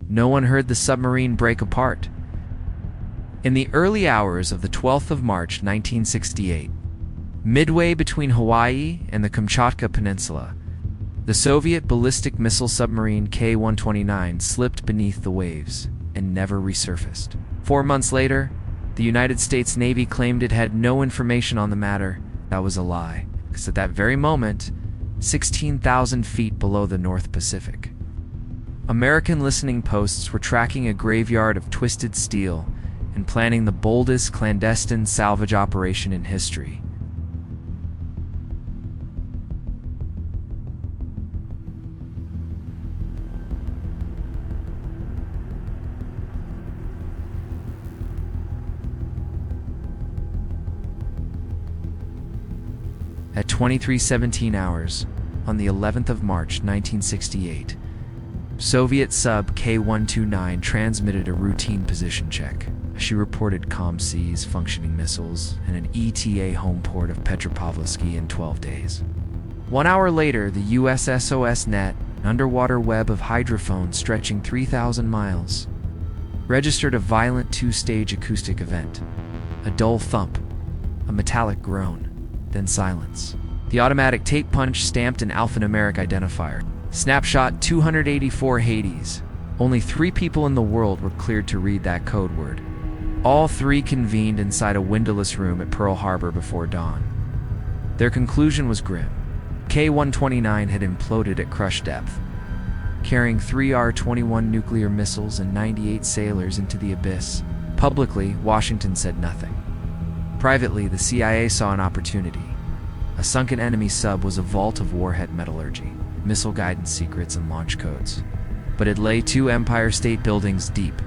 No one heard the submarine break apart. In the early hours of the 12th of March 1968, midway between Hawaii and the Kamchatka Peninsula, the Soviet ballistic missile submarine K-129 slipped beneath the waves and never resurfaced. 4 months later, the United States Navy claimed it had no information on the matter. That was a lie, because at that very moment, 16,000 feet below the North Pacific, American listening posts were tracking a graveyard of twisted steel and planning the boldest clandestine salvage operation in history. At 23:17 hours, on the 11th of March 1968, Soviet sub K-129 transmitted a routine position check. She reported calm seas, functioning missiles, and an ETA home port of Petropavlovsky in 12 days. 1 hour later, the US SOS Net, an underwater web of hydrophones stretching 3,000 miles, registered a violent two-stage acoustic event. A dull thump, a metallic groan, then silence. The automatic tape punch stamped an alphanumeric identifier. Snapshot 284 Hades. Only 3 people in the world were cleared to read that code word. All 3 convened inside a windowless room at Pearl Harbor before dawn. Their conclusion was grim. K-129 had imploded at crush depth, carrying 3 R-21 nuclear missiles and 98 sailors into the abyss. Publicly, Washington said nothing. Privately, the CIA saw an opportunity. A sunken enemy sub was a vault of warhead metallurgy, missile guidance secrets, and launch codes. But it lay 2 Empire State Buildings deep.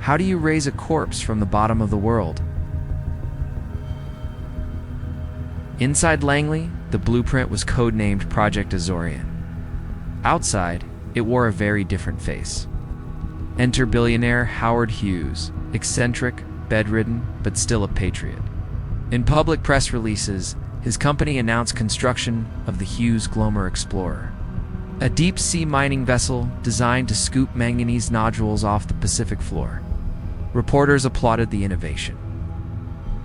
How do you raise a corpse from the bottom of the world? Inside Langley, the blueprint was codenamed Project Azorian. Outside, it wore a very different face. Enter billionaire Howard Hughes, eccentric, bedridden, but still a patriot. In public press releases, his company announced construction of the Hughes Glomar Explorer, a deep-sea mining vessel designed to scoop manganese nodules off the Pacific floor. Reporters applauded the innovation.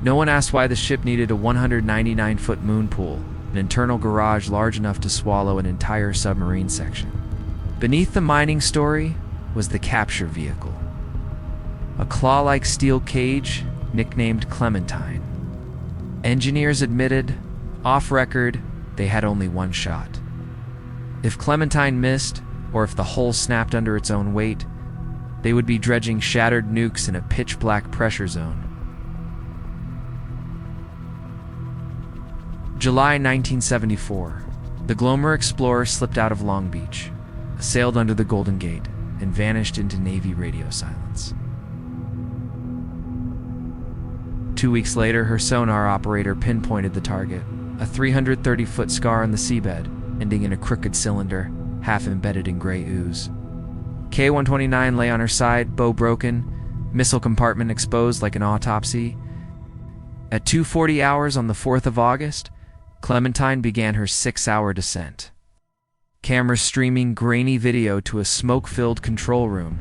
No one asked why the ship needed a 199-foot moon pool, an internal garage large enough to swallow an entire submarine section. Beneath the mining story was the capture vehicle, a claw-like steel cage nicknamed Clementine. Engineers admitted, off-record, they had only one shot. If Clementine missed, or if the hull snapped under its own weight, they would be dredging shattered nukes in a pitch-black pressure zone. July 1974. The Glomar Explorer slipped out of Long Beach, sailed under the Golden Gate, and vanished into Navy radio silence. 2 weeks later, her sonar operator pinpointed the target, a 330-foot scar on the seabed, ending in a crooked cylinder, half embedded in gray ooze. K-129 lay on her side, bow broken, missile compartment exposed like an autopsy. At 2:40 hours on the 4th of August, Clementine began her 6-hour descent. Cameras streaming grainy video to a smoke-filled control room,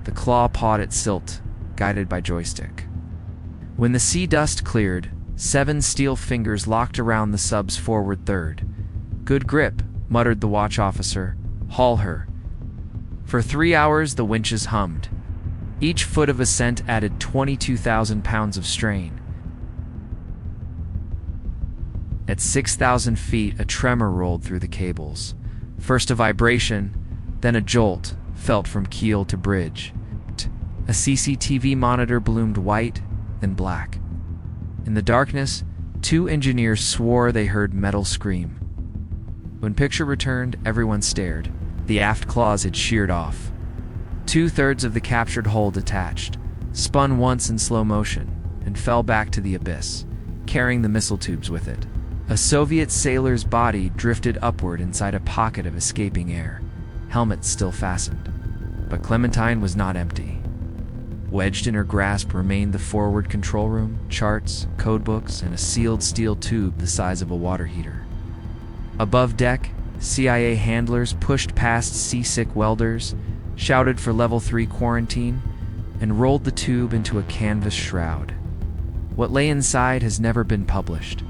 the claw pawed at silt, guided by joystick. When the sea dust cleared, 7 steel fingers locked around the sub's forward third. "Good grip," muttered the watch officer. "Haul her." For 3 hours, the winches hummed. Each foot of ascent added 22,000 pounds of strain. At 6,000 feet, a tremor rolled through the cables. First a vibration, then a jolt, felt from keel to bridge. A CCTV monitor bloomed white, then black. In the darkness, 2 engineers swore they heard metal scream. When picture returned, everyone stared. The aft claws had sheared off. 2/3 of the captured hull detached, spun once in slow motion, and fell back to the abyss, carrying the missile tubes with it. A Soviet sailor's body drifted upward inside a pocket of escaping air, helmet still fastened. But Clementine was not empty. Wedged in her grasp remained the forward control room, charts, codebooks, and a sealed steel tube the size of a water heater. Above deck, CIA handlers pushed past seasick welders, shouted for Level 3 quarantine, and rolled the tube into a canvas shroud. What lay inside has never been published.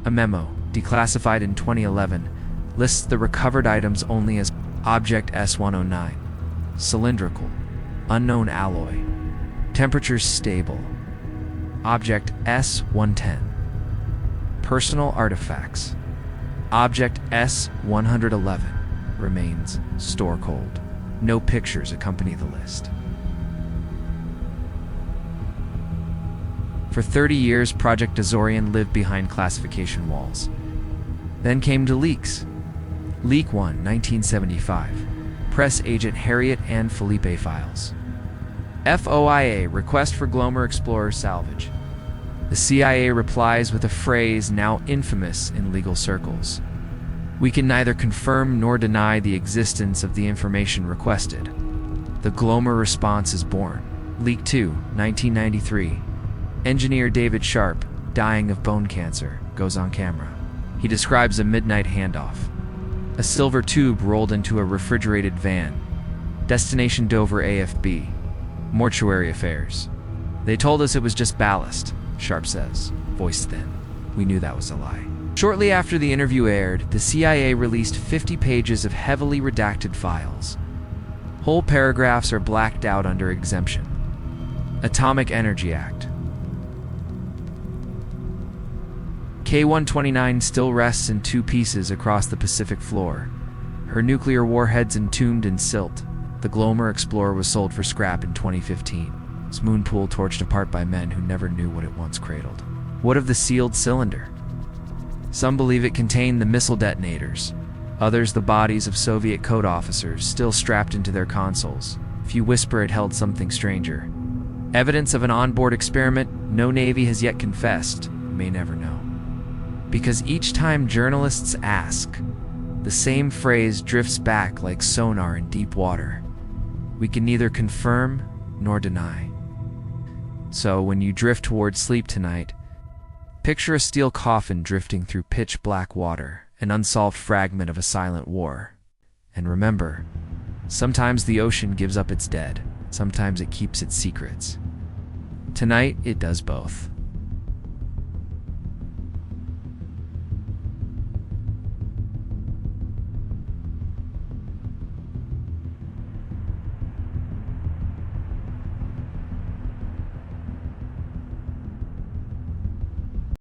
A memo, declassified in 2011, lists the recovered items only as Object S109, cylindrical, unknown alloy, temperatures stable. Object S110, personal artifacts. Object S111 remains store cold. No pictures accompany the list. For 30 years, Project Azorian lived behind classification walls. Then came to leaks. Leak 1, 1975. Press Agent Harriet and Felipe Files. FOIA, request for Glomar Explorer salvage. The CIA replies with a phrase now infamous in legal circles. We can neither confirm nor deny the existence of the information requested. The Glomar response is born. Leak 2, 1993. Engineer David Sharp, dying of bone cancer, goes on camera. He describes a midnight handoff. A silver tube rolled into a refrigerated van. Destination Dover AFB. Mortuary affairs. They told us it was just ballast, Sharp says, voice thin. We knew that was a lie. Shortly after the interview aired, the CIA released 50 pages of heavily redacted files. Whole paragraphs are blacked out under exemption. Atomic Energy Act. K-129 still rests in two pieces across the Pacific floor. Her nuclear warheads entombed in silt. The Glomar Explorer was sold for scrap in 2015. Its moon pool torched apart by men who never knew what it once cradled. What of the sealed cylinder? Some believe it contained the missile detonators. Others the bodies of Soviet code officers still strapped into their consoles. Few whisper it held something stranger. Evidence of an onboard experiment no Navy has yet confessed. May never know. Because each time journalists ask, the same phrase drifts back like sonar in deep water. We can neither confirm nor deny. So when you drift towards sleep tonight, picture a steel coffin drifting through pitch black water, an unsolved fragment of a silent war. And remember, sometimes the ocean gives up its dead, sometimes it keeps its secrets. Tonight, it does both.